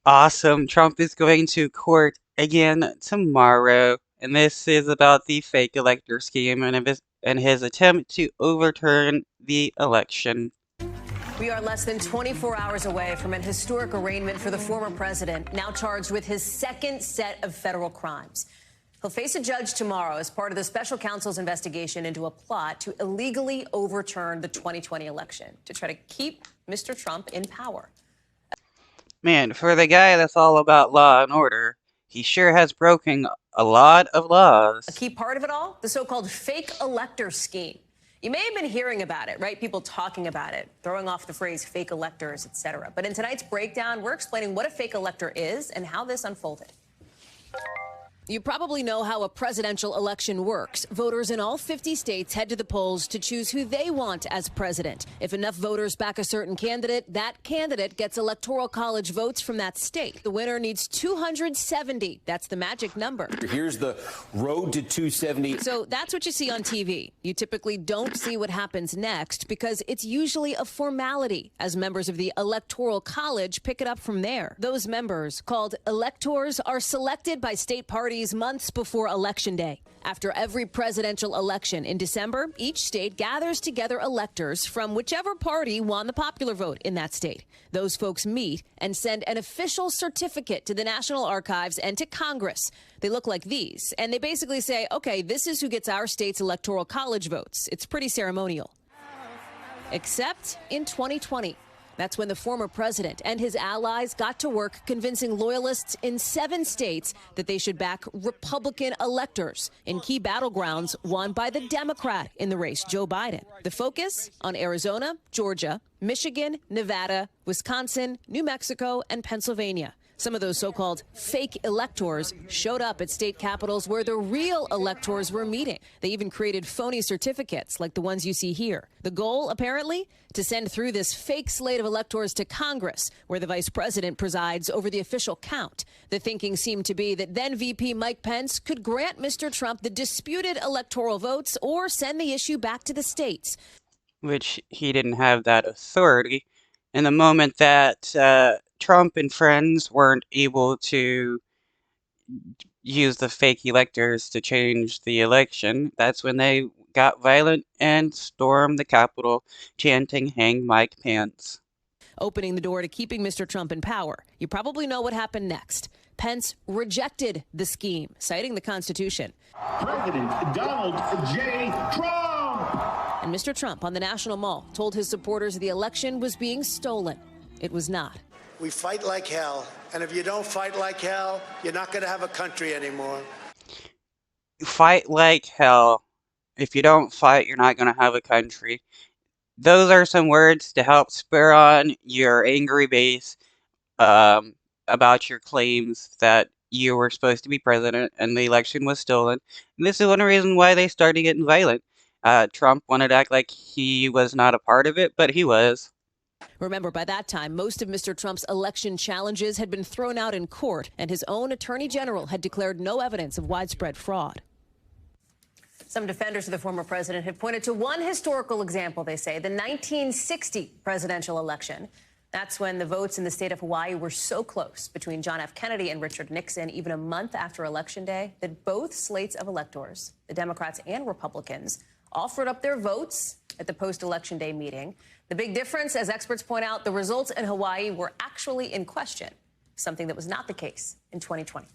Awesome. Trump is going to court again tomorrow, and this is about the fake elector scheme and his attempt to overturn the election. We are less than 24 hours away from an historic arraignment for the former president, now charged with his second set of federal crimes. He'll face a judge tomorrow as part of the special counsel's investigation into a plot to illegally overturn the 2020 election to try to keep Mr. Trump in power. Man, for the guy that's all about law and order, he sure has broken a lot of A laws. key part of it all, the so-called fake elector scheme. You may have been hearing about it, right? People talking about it, throwing off the phrase fake electors, etc. But in tonight's breakdown, we're explaining what a fake elector is and how this unfolded. You probably know how a presidential election works. Voters in all 50 states head to the polls to choose who they want as president. If enough voters back a certain candidate, that candidate gets electoral college votes from that state. The winner needs 270. That's the magic number. Here's the road to 270. So that's what you see on TV. You typically don't see what happens next because it's usually a formality as members of the electoral college pick it up from there. Those members, called electors, are selected by state parties months before Election Day. After every presidential election in December, each state gathers together electors from whichever party won the popular vote in that state. Those folks meet and send an official certificate to the National Archives and to Congress. They look like these, and they basically say, okay, this is who gets our state's electoral college votes. It's pretty ceremonial. Except in 2020. That's when the former president and his allies got to work convincing loyalists in 7 states that they should back Republican electors in key battlegrounds won by the Democrat in the race, Joe Biden. The focus on Arizona, Georgia, Michigan, Nevada, Wisconsin, New Mexico, and Pennsylvania. Some of those so-called fake electors showed up at state capitals where the real electors were meeting. They even created phony certificates like the ones you see here. The goal, apparently, to send through this fake slate of electors to Congress, where the vice president presides over the official count. The thinking seemed to be that then VP Mike Pence could grant Mr. Trump the disputed electoral votes or send the issue back to the states. Which he didn't have that authority. And the moment that Trump and friends weren't able to use the fake electors to change the election, that's when they got violent and stormed the Capitol, chanting, "Hang Mike Pence." Opening the door to keeping Mr. Trump in power. You probably know what happened next. Pence rejected the scheme, citing the Constitution. President Donald J. Trump! And Mr. Trump on the National Mall told his supporters the election was being stolen. It was not. We fight like hell, and if you don't fight like hell, you're not going to have a country anymore. Fight like hell. If you don't fight, you're not going to have a country. Those are some words to help spur on your angry base about your claims that you were supposed to be president and the election was stolen. And this is one reason why they started getting violent. Trump wanted to act like he was not a part of it, but he was. Remember, by that time, most of Mr. Trump's election challenges had been thrown out in court, and his own attorney general had declared no evidence of widespread fraud. Some defenders of the former president have pointed to one historical example, they say, the 1960 presidential election. That's when the votes in the state of Hawaii were so close between John F. Kennedy and Richard Nixon, even a month after Election Day, that both slates of electors, the Democrats and Republicans, offered up their votes at the post-Election Day meeting. The big difference, as experts point out, the results in Hawaii were actually in question, something that was not the case in 2020.